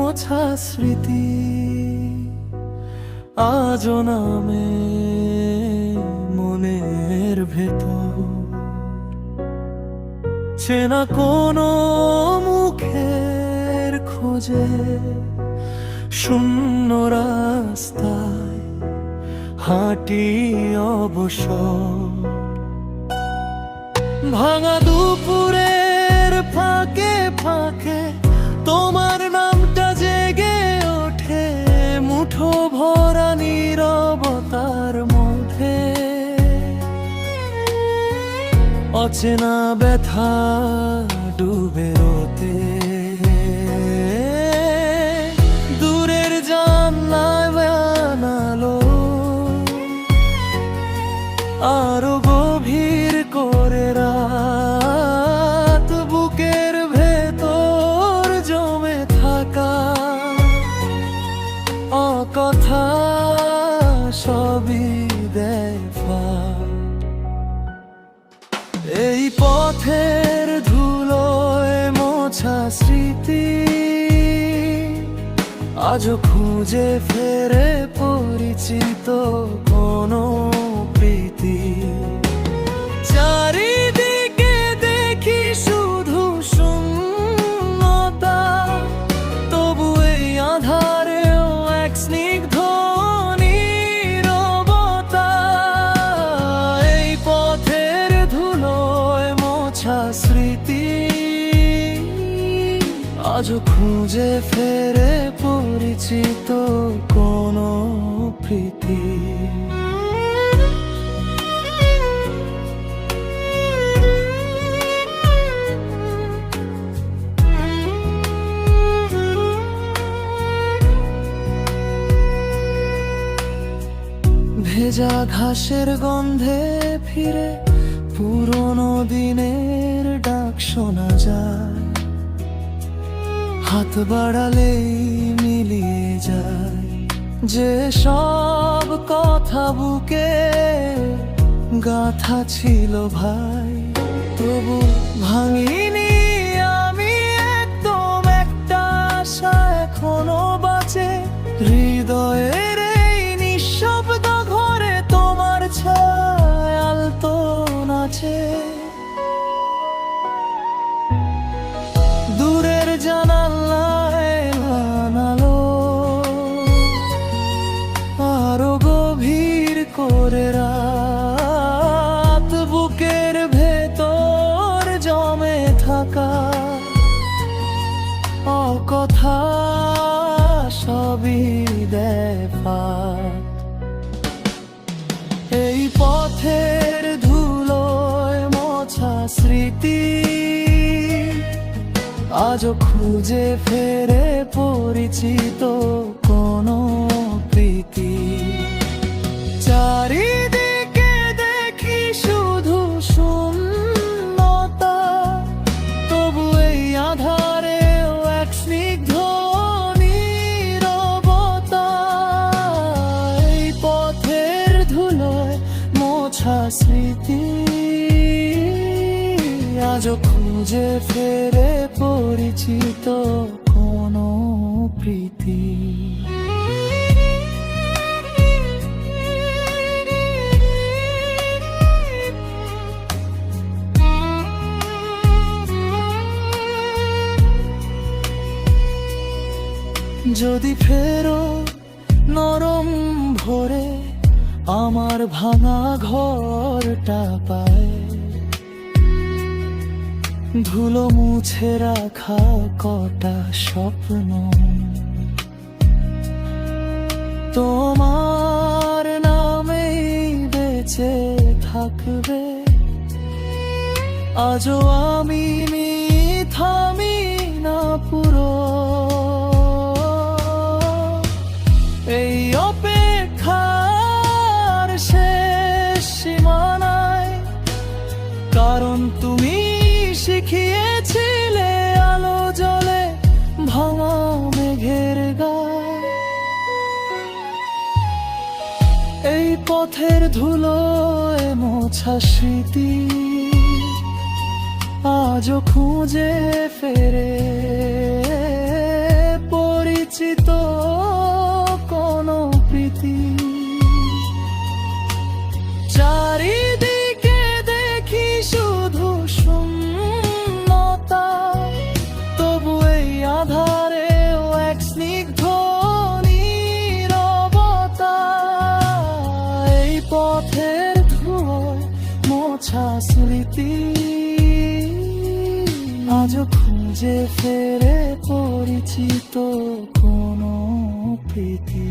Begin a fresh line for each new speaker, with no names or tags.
মোছা স্মৃতি আজও নামে মনের ভেতর। চেনা কোনো মুখের খোঁজে শূন্য রাস্তায় হাঁটি অবসর। ভাঙা দুপুরের ফাঁকে ফাঁকে তোমার নামটা জেগে ওঠে মুঠো ভরা নীরবতার মধ্যে। অচেনা ব্যথা ডুবে রোতে দূরের জানলায় বানালো আরো গভীর করে রাত। বুকের ভেতর জমে থাকা অকথা সবই দেয় ফাঁক। এই পথের ধুলোয় মোছা স্মৃতি আজও খুঁজে ফেরে পরিচিত কোনো প্রীতি। চারিদিকে দেখি শুধু শূন্যতা, তবু এই আঁধারেও এক স্নিগ্ধ নীরবতা। এই পথের ধুলোয় মোছা স্মৃতি আজও খুঁজে ফেরে পরিচিত কোনো প্রীতি। ভেজা ঘাসের গন্ধে ফিরে পুরনো দিনের ডাক শোনা যায়। হাত বাড়ালেই মিলিয়ে যায় যে সব কথা বুকে গাথা ছিল ভাই। তবু ভাঙিনি আমি একদম, একটা আশা এখনো বাঁচে হৃদয়ের এই নিঃশব্দ ঘরে। তোমার ছায়া আলতো নাচে দূরের জানালায় বানালো আরো গভীর করে রাত। বুকের ভেতর জমে থাকা অকথা সবই দেয় ফাঁক। এই পথের ধুলোয় মোছা স্মৃতি আজও খুঁজে ফেরে পরিচিত কোনো প্রীতি। চারিদিকে দেখি শুধু শূন্যতা, তবু এই আঁধারেও এক স্নিগ্ধ নীরবতা। এই পথের ধুলোয় মোছা স্মৃতি আজও খুঁজে ফেরে পরিচিত কোনো প্রীতি। যদি ফেরো নরম ভোরে আমার ভাঙা ঘরটা পায়, ধুলো মুছে রাখা কটা স্বপ্ন তোমার নামেই বেঁচে থাকবে। আজও আমি থামি না পুরো এই অপেক্ষার শেষ সীমানায়। কারণ তুমি শিখিয়েছিলে আলো জ্বলে ভাঙা মেঘের গায়। এই পথের ধুলোয় মোছা স্মৃতি আজও খুঁজে ফেরে স্মৃতি আজও খুঁজে ফেরে পরিচিত কোনো প্রীতি।